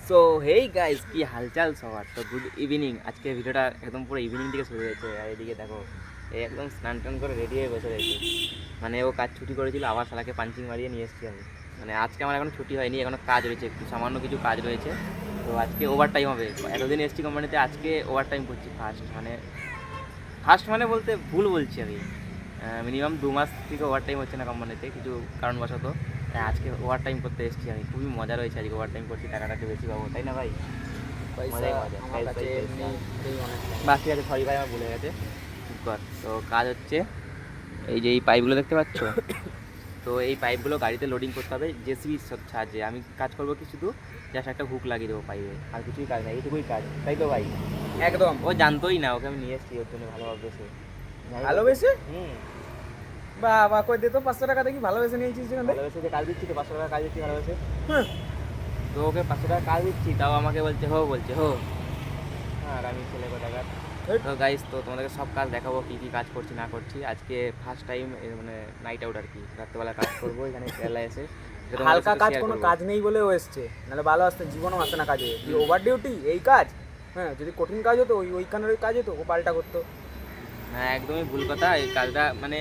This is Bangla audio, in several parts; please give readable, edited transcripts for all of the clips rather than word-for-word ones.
সো হেই গাইস, কি হালচাল সবার? তো গুড ইভিনিং। আজকে ভিডিওটা একদম পুরো ইভিনিং থেকে শুরু হয়েছে। আর এদিকে দেখো, এই একদম স্নান টান করে রেডি হয়ে বসে রয়েছে। মানে ও কাজ ছুটি করেছিল, আবার শালাকে পাঞ্চিং মারিয়ে নিয়ে এসেছি আমি। মানে আজকে আমার এখনো ছুটি হয়নি, এখনো কাজ রয়েছে, একটু সামান্য কিছু কাজ রয়েছে। তো আজকে ওভার টাইম হবে। এতদিন এসেছি কোম্পানিতে, আজকে ওভার টাইম করছি ফার্স্ট মানে বলতে ভুল বলছি আমি। মিনিমাম 2 মাস থেকে ওভার টাইম হচ্ছে না কোম্পানিতে, কিছু কারণবশত। আজকে ওভার টাইম করতে এসেছি আমি, খুবই মজা রয়েছে। আজকে ওভার টাইম করছি, টাকাটা একটু বেশি পাবো, তাই না ভাই? মজাই মজা। বাস ঠিক আছে, সরি ভাই, আমার ভুলে গেছে। কর। তো কাজ হচ্ছে, এই যে এই পাইপগুলো দেখতে পাচ্ছ, তো এই পাইপগুলো গাড়িতে লোডিং করতে হবে জেসিবির সাহায্যে। আমি কাজ করবো কি, শুধু জাস্ট একটা হুক লাগিয়ে দেবো পাইপে, আর কিছুই কাজ নেই, এইটুকুই কাজ, তাই তো ভাই? একদম। ও জানতোই না, ওকে আমি নিয়ে এসেছি ওর জন্য ভালোভাবে। ভালোবেসে? হুম, বাবা, কই দে তো 500 টাকা দেখি। ভালোবেসে নিয়েছিস যেখানে? ভালোবেসে যে কাজ দিচ্ছি, তো 500 টাকা কাজ দিচ্ছি ভালোবেসে। হ্যাঁ। তো ওকে 500 টাকা কাজ দিচ্ছি, তাও আমাকে বলছে হো। হ্যাঁ, আর আমি ছেলে কোথাকার। তো গাইস, তো তোমাদেরকে সব কাজ দেখাবো, কী কী কাজ করছি না করছি। আজকে ফার্স্ট টাইম মানে নাইট আউট আর কি, রাত্রেবেলা কাজ করবো এখানে কেরালায় এসে। হালকা কাজ, কোনো কাজ নেই বলে ও এসছে, নাহলে ভালো আসতে জীবনও আসে না কাজে। ওভার ডিউটি এই কাজ। হ্যাঁ, যদি কঠিন কাজ হতো, ওইখানের ওই কাজ হতো, ও পাল্টা করতো। হ্যাঁ, একদমই ভুল কথা। এই কাজটা মানে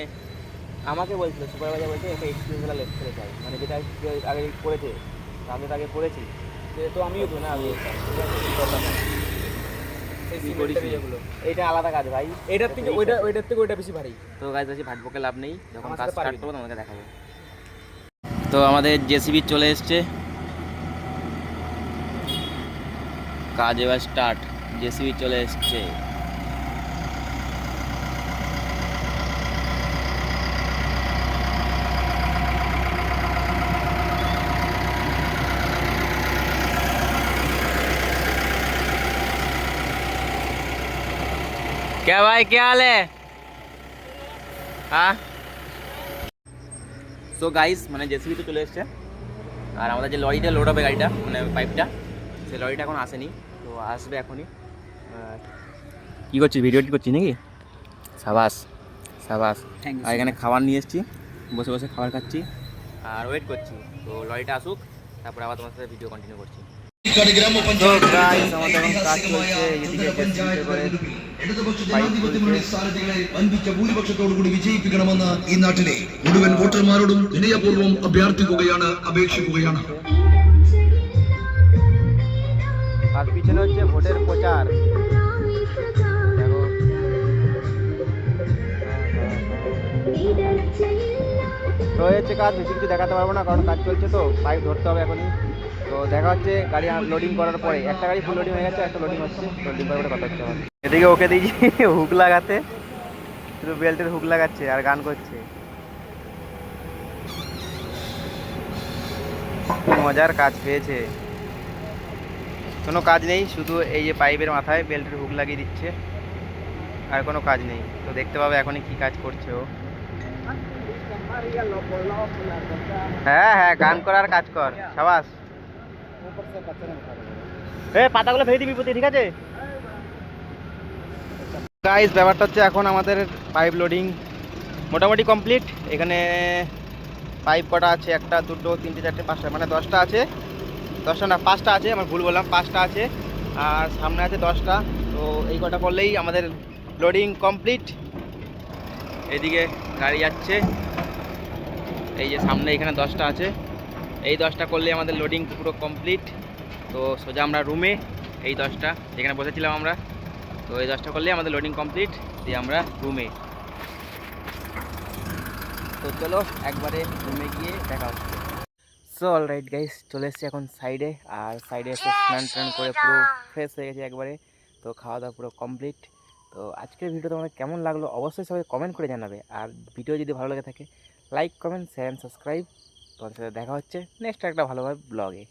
আমাকে বলছিল, সুপারভাইজার বলছে একটা এক্সপিরিয়েন্সওয়ালা লেকচারে চাই, মানে যেটা কেউ আগে করেছে, আমি তো আগে করেছি, তো আমিও তো না না। আমি সেই কি করিস সিমেন্টের ইয়েগুলো, এইটা আলাদা কাজ ভাই। ওইটার থেকে ওইটা বেশি ভারী। তো গাছ আছে, ভাটবকে লাভ নেই, যখন আমার কাজ সাথে স্টার্ট পারবি না। করবো তোমাকে দেখাবো। তো আমাদের জেসিবি চলে এসছে, কাজ এবার স্টার্ট। জেসিবি চলে এসছে। क्या भाई, क्या हाल है? हाँ, সো গাইস, মানে জেসিবি তো চলে এসছে, আর আমাদের যে লরিটা লোড হবে, গাড়িটা মানে পাইপটা, সেই লরিটা এখন আসেনি, তো আসবে এখনই। কী করছিস, ভিডিও এডিট করছিস নাকি? সাবাস সাবাস। আর এখানে খাবার নিয়ে এসেছি, বসে বসে খাবার খাচ্ছি আর ওয়েট করছি, তো লরিটা আসুক, তারপর আবার তোমার সাথে ভিডিও কন্টিনিউ করছি। তো গাইস, আমাদের এখন কাজ চলছে, এদিকে জেসিবিতে করে পাইপ তুলছে। സ്ഥാനാർത്ഥികളെ വൻപിച്ച ഭൂരിപക്ഷത്തോടുകൂടി വിജയിപ്പിക്കണമെന്ന് ഈ നാട്ടിലെ മുഴുവൻ വോട്ടർമാരോടും വിനയപൂർവ്വം അഭ്യർത്ഥിക്കുകയാണ്, അപേക്ഷിക്കുകയാണ്. আর পিছনে হচ্ছে ভোটের প্রচার, দেখো। তো হচ্ছে কাজ, বেশি কিছু দেখাতে পারবো না, কারণ কাজ চলছে, তো পাইপ ধরতে হবে এখনই। তো দেখা হচ্ছে গাড়ি লোডিং করার পরে। একটা গাড়ি ফুল লোডিং হয়ে গেছে, একটা লোডিং হচ্ছে, লোডিং করার পরে কথা হচ্ছে আমার। এদিকে ওকে দিয়েছি হুক লাগাতে, শুধু বেল্টের হুক লাগাচ্ছে আর গান করছে। মজার কাজ পেয়েছে। কোনো কাজ নেই, শুধু এই যে পাইপের মাথায় বেল্টের হুক লাগিয়ে দিচ্ছে, আর কোনো কাজ নেই। তো দেখতে পাবে এখনই কি কাজ করছে ও। হ্যাঁ হ্যাঁ, গান করার কাজ কর, সাবাস। পাতাগুলো ফেলে দিবি প্রতি, ঠিক আছে গাইস? ব্যাপারটা হচ্ছে, এখন আমাদের পাইপ লোডিং মোটামুটি কমপ্লিট। এখানে পাইপ কটা আছে, 1 2 3 4 5টা, মানে 10টা আছে। 10টা না, 5টা আছে, আমার ভুল বললাম, 5টা আছে, আর সামনে আছে 10টা। তো এই কটা করলেই আমাদের লোডিং কমপ্লিট। এদিকে গাড়ি যাচ্ছে, এই যে সামনে এখানে 10টা আছে, এই 10টা করলে আমাদের লোডিং পুরো কমপ্লিট। তো সোজা আমরা রুমে, এই 10টা যেখানে বসেছিলাম আমরা, তো এই 10টা করলে আমাদের লোডিং কমপ্লিট, দিয়ে আমরা রুমে। তো চলো একবারে রুমে গিয়ে দেখা হচ্ছে। সো অলরাইট গাইস, চলে এসেছি এখন সাইডে, আর সাইডে এসে স্নান টান করে পুরো ফ্রেশ হয়ে গেছে একবারে। তো খাওয়া দাওয়া পুরো কমপ্লিট। তো আজকের ভিডিও তোমাদের কেমন লাগলো অবশ্যই সবাই কমেন্ট করে জানাবে, আর ভিডিও যদি ভালো লাগে থাকে like comment share and subscribe. তোমাদের সাথে দেখা হচ্ছে নেক্সট একটা ভালোভাবে ব্লগে।